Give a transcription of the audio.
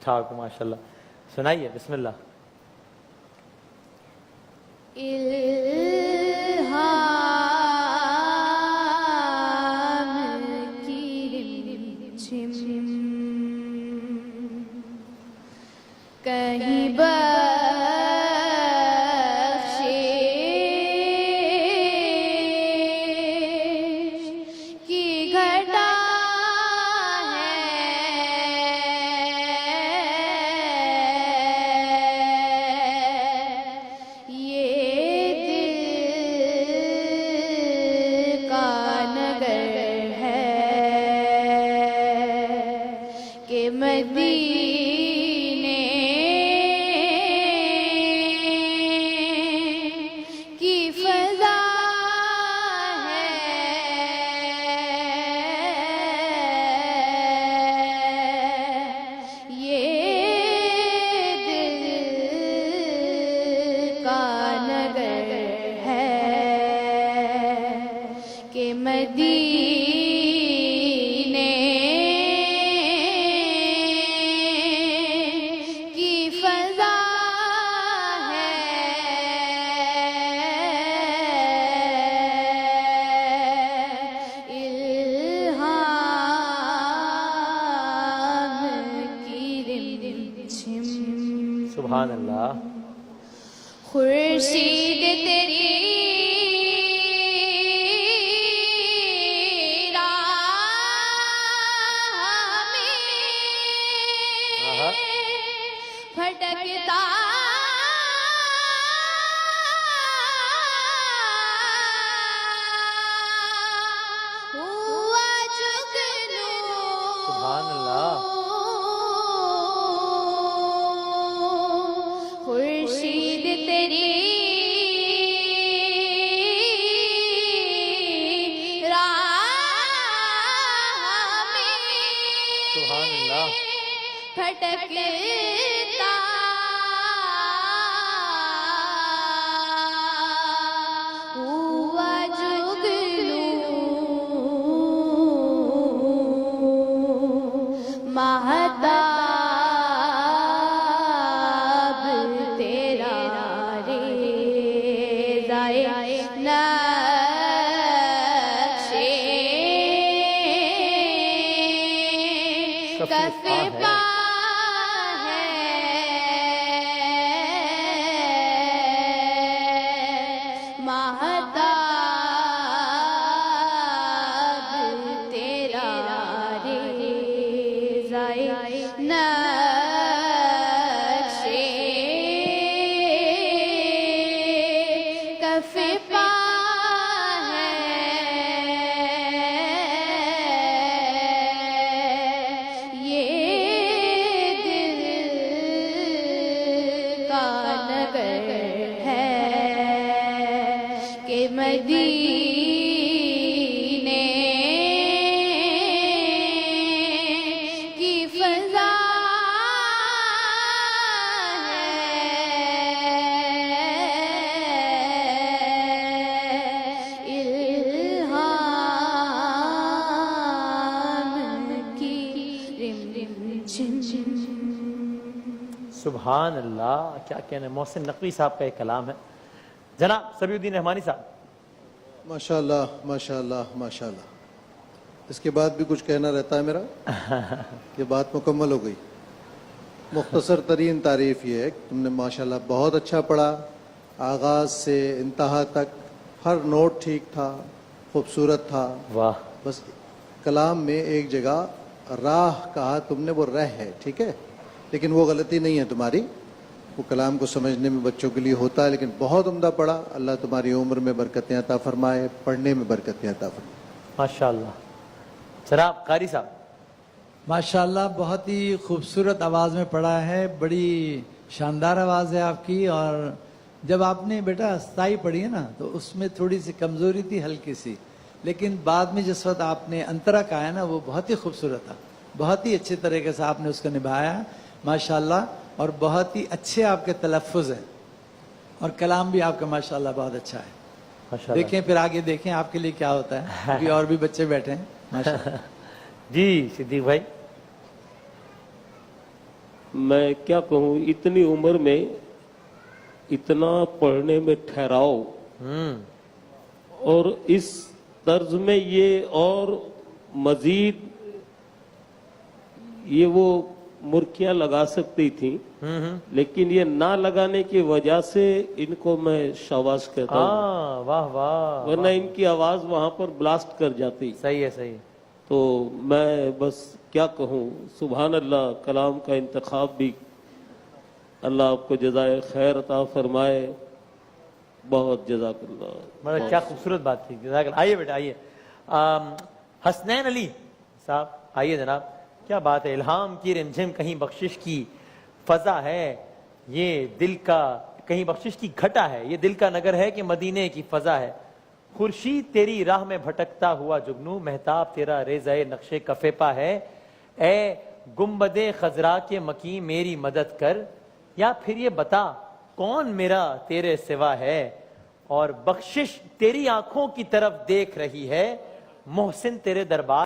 ठाक माशाल्लाह। सुनाइए बिस्मिल्लाह। कहीं सुभान अल्लाह। खुर्शीद तेरी राह में भटकता हुआ जुगनू। सुभान अल्लाह। खुर्शीद तेरी राह में सुभान अल्लाह। भटकता हुआ जुगनू। महताब तेरा रेज़ाए नक्शे कफ़े पा है। महताब तेरा रेज़ाए नक्शे कफ़े पा है। ये दिल का नगर है कि मदीने की फ़ज़ा है। इल्हाम की रिम रिम झिम झिम। सुभान अल्लाह। क्या कहने, मोहसिन नकवी साहब का एक कलाम है। जनाब सबीउद्दीन रहमानी साहब। माशाल्लाह माशाल्लाह माशाल्लाह। इसके बाद भी कुछ कहना रहता है मेरा। ये बात मुकम्मल हो गई। मुख्तसर तरीन तारीफ़ ये है कि तुमने माशाल्लाह बहुत अच्छा पढ़ा। आगाज़ से इंतहा तक हर नोट ठीक था, खूबसूरत था। वाह। बस कलाम में एक जगह राह कहा तुमने, वो रह है, ठीक है, लेकिन वो गलती नहीं है तुम्हारी। वो कलाम को समझने में बच्चों के लिए होता है, लेकिन बहुत उम्दा पढ़ा। अल्लाह तुम्हारी उम्र में बरकतें अता फरमाए, पढ़ने में बरकतें अता फरमाए। माशाल्लाह। जनाब कारी साहब। माशाल्लाह बहुत ही खूबसूरत आवाज़ में पढ़ा है। बड़ी शानदार आवाज़ है आपकी। और जब आपने बेटा अस्ताई पढ़ी है ना, तो उसमें थोड़ी सी कमज़ोरी थी, हल्की सी, लेकिन बाद में जिस वक्त आपने अंतरा कहा है ना, वो बहुत ही खूबसूरत था। बहुत ही अच्छे तरीके से आपने उसको निभाया माशाल्लाह। और बहुत ही अच्छे आपके तलफ़्फ़ुज़ हैं और कलाम भी आपका माशाल्लाह बहुत अच्छा है। माशाल्लाह। देखें फिर आगे देखें आपके लिए क्या होता है, क्योंकि और भी बच्चे बैठे हैं माशाल्लाह। जी सिद्दीक भाई। मैं क्या कहूँ, इतनी उम्र में इतना पढ़ने में ठहराव और इस तर्ज में ये और मजीद ये वो मुर्कियां लगा सकती थी, लेकिन ये ना लगाने की वजह से इनको मैं शाबाश कहता हूँ, हाँ, वाह वाह, वरना इनकी आवाज वहां पर ब्लास्ट कर जाती। सही है, सही है। तो मैं बस क्या कहूँ, सुभान अल्लाह, कलाम का इंतखाब भी अल्लाह आपको जज़ाए खैर अता फरमाए। बहुत जज़ाकल्लाह। मतलब क्या खूबसूरत बात थी, जज़ाकल्लाह। आइए बेटा, आइए। हसनैन अली साहब, आइए जनाब। क्या बात है, इल्हाम की रिमझिम, कहीं बख्शिश की फजा है, ये दिल का, कहीं बख्शिश की घटा है, ये दिल का नगर है कि मदीने की फजा है। खुर्शीद तेरी राह में भटकता हुआ जुगनू, महताब तेरा रेज़े नक्शे कफे पा है। ए गुम्बदे खजरा के मकी मेरी मदद कर, या फिर ये बता कौन मेरा तेरे सिवा है। और बख्शिश तेरी आंखों की तरफ देख रही है, मोहसिन तेरे दरबार